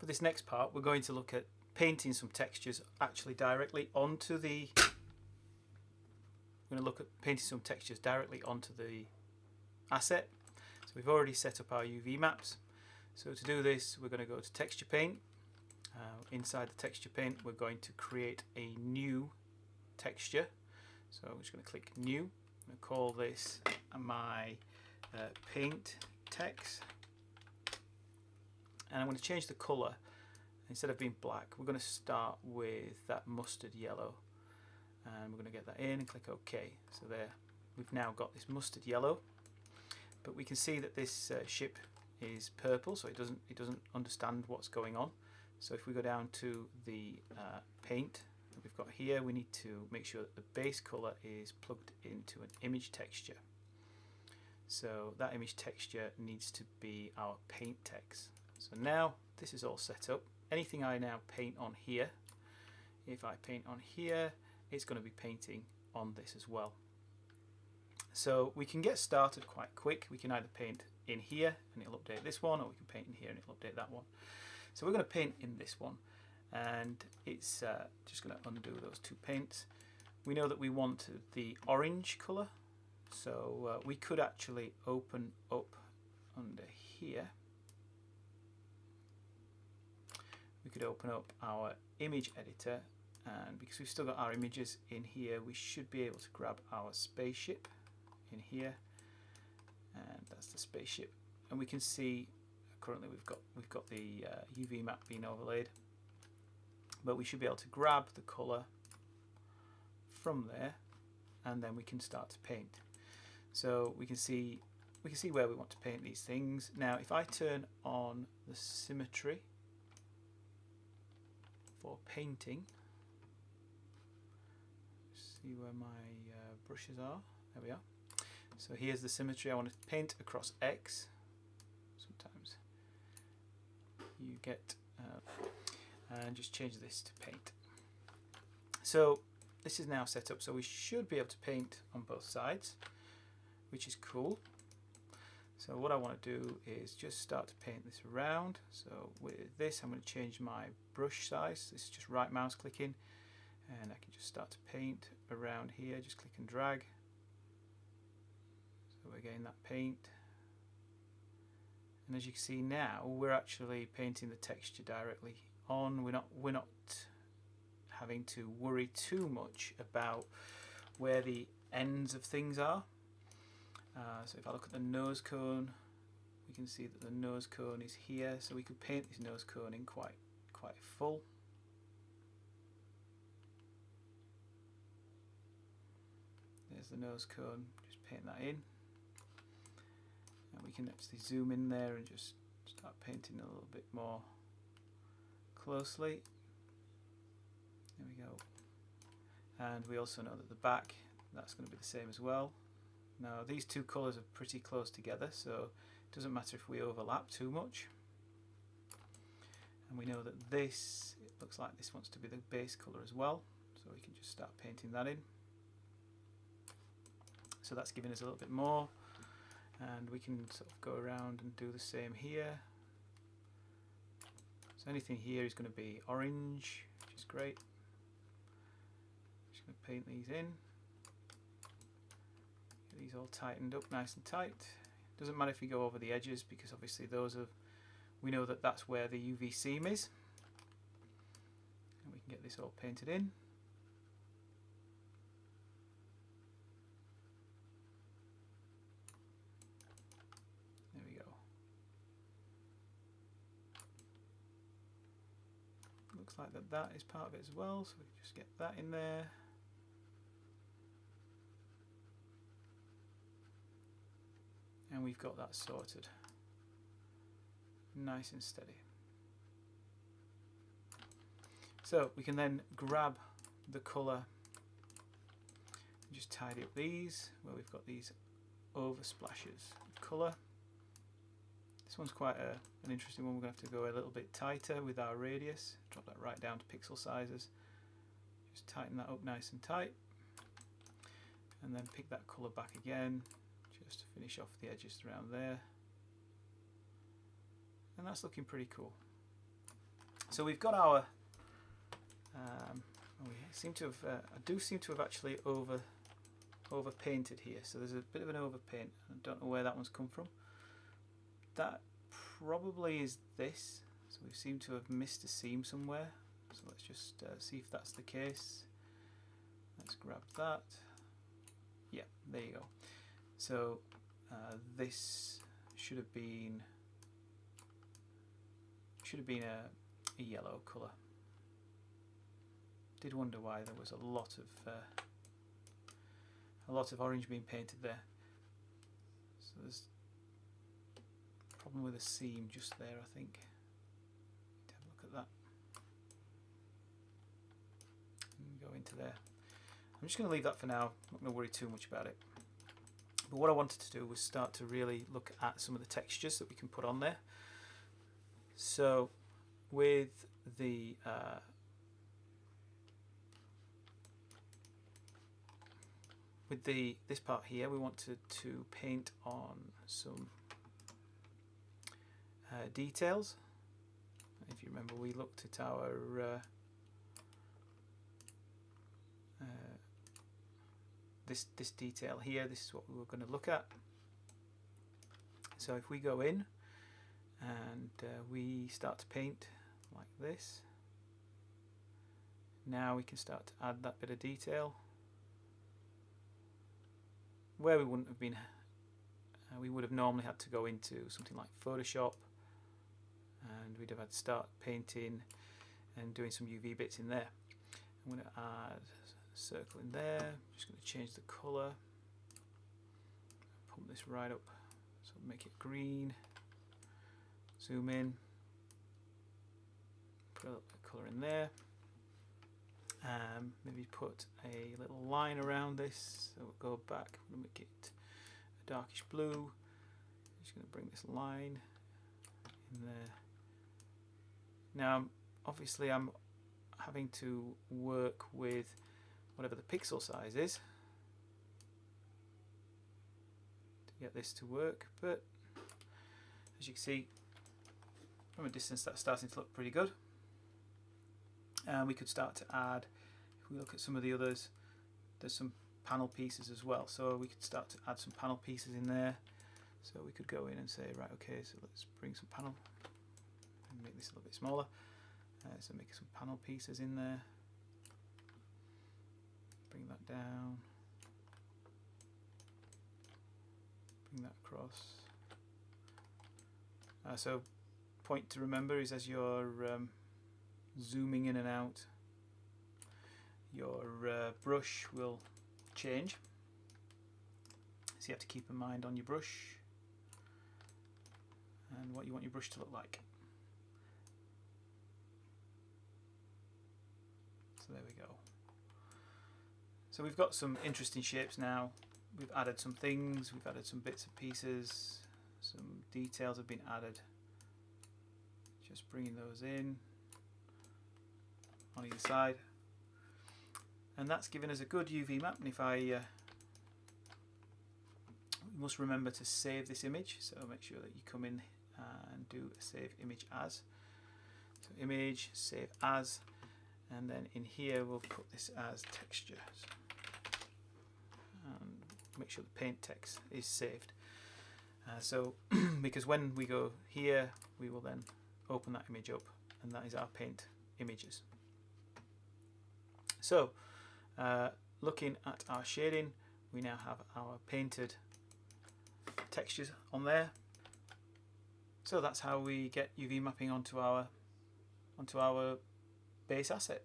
For this next part, we're going to look at painting some textures actually directly onto the asset. So we've already set up our UV maps. So to do this, we're going to go to texture paint. Inside the texture paint, we're going to create a new texture. So I'm just going to click new. I'm going to call this my paint text, and I'm going to change the color. Instead of being black, we're going to start with that mustard yellow, and we're going to get that in and click OK. So there, we've now got this mustard yellow, but we can see that this ship is purple, so it doesn't understand what's going on. So if we go down to the paint that we've got here, we need to make sure that the base color is plugged into an image texture. So that image texture needs to be our paint text. So now this is all set up. Anything I now paint on here, if I paint on here, it's going to be painting on this as well. So we can get started quite quick. We can either paint in here and it'll update this one, or we can paint in here and it'll update that one. So we're going to paint in this one, and it's just going to undo those two paints. We know that we want the orange color, so we could actually open up under here. We could open up our image editor, and because we've still got our images in here, we should be able to grab our spaceship in here, and that's the spaceship. And we can see currently we've got the UV map being overlaid, but we should be able to grab the color from there, and then we can start to paint. So we can see where we want to paint these things. Now if I turn on the symmetry for painting, see where my brushes are. There we are. So here's the symmetry. I want to paint across X. Sometimes you get and just change this to paint. So this is now set up, so we should be able to paint on both sides, which is cool. So what I want to do is just start to paint this around. So with this, I'm going to change my brush size. This is just right mouse clicking, and I can just start to paint around here. Just click and drag. So we're getting that paint. And as you can see now, we're actually painting the texture directly on. We're not having to worry too much about where the ends of things are. So if I look at the nose cone, we can see that the nose cone is here, so we could paint this nose cone in quite full. There's the nose cone, just paint that in. And we can actually zoom in there and just start painting a little bit more closely. There we go. And we also know that the back, that's going to be the same as well. Now these two colours are pretty close together, so it doesn't matter if we overlap too much. And we know that this, it looks like this wants to be the base colour as well, so we can just start painting that in. So that's giving us a little bit more, and we can sort of go around and do the same here. So anything here is going to be orange, which is great. Just going to paint these in. Get these all tightened up nice and tight. Doesn't matter if we go over the edges, because obviously those are, we know that that's where the UV seam is. And we can get this all painted in. There we go. Looks like that is part of it as well, so we can just get that in there. And we've got that sorted. Nice and steady. So we can then grab the colour and just tidy up these, where we've got these over splashes of colour. This one's quite an interesting one. We're going to have to go a little bit tighter with our radius. Drop that right down to pixel sizes. Just tighten that up nice and tight. And then pick that colour back again, just to finish off the edges around there. And that's looking pretty cool. So we've got our, we seem to have, I do seem to have actually over painted here. So there's a bit of an overpaint. I don't know where that one's come from. That probably is this. So we seem to have missed a seam somewhere. So let's just see if that's the case. Let's grab that. Yeah, there you go. So this should have been a yellow colour. Did wonder why there was a lot of orange being painted there. So there's a problem with a seam just there, I think. Have a look at that. And go into there. I'm just going to leave that for now. I'm not going to worry too much about it. But what I wanted to do was start to really look at some of the textures that we can put on there. So with the this part here, we wanted to paint on some details. If you remember, we looked at our this detail here. This is what we were going to look at. So if we go in and we start to paint like this, now we can start to add that bit of detail where we wouldn't have been. We would have normally had to go into something like Photoshop, and we'd have had to start painting and doing some UV bits in there. I'm going to add a circle in there. I'm just going to change the colour, pump this right up, so make it green, zoom in, put a little bit of colour in there, maybe put a little line around this, so we'll go back and make it a darkish blue. Just going to bring this line in there. Now obviously I'm having to work with whatever the pixel size is to get this to work, but as you can see from a distance that's starting to look pretty good. And we could start to add, if we look at some of the others, there's some panel pieces as well, so we could start to add some panel pieces in there. So we could go in and say, right, okay, so let's bring some panel and make this a little bit smaller. So make some panel pieces in there, bring that down, bring that across. So point to remember is as you're zooming in and out, your brush will change, so you have to keep in mind on your brush and what you want your brush to look like. So there we go. So we've got some interesting shapes now. We've added some things, we've added some bits and pieces, some details have been added. Just bringing those in on either side, and that's given us a good UV map. And if I you must remember to save this image, so make sure that you come in and do a save image as. So image, save as, and then in here we'll put this as texture, and make sure the paint text is saved. So because when we go here, we will then open that image up, and that is our paint images. So looking at our shading, we now have our painted textures on there. So that's how we get UV mapping onto our base asset.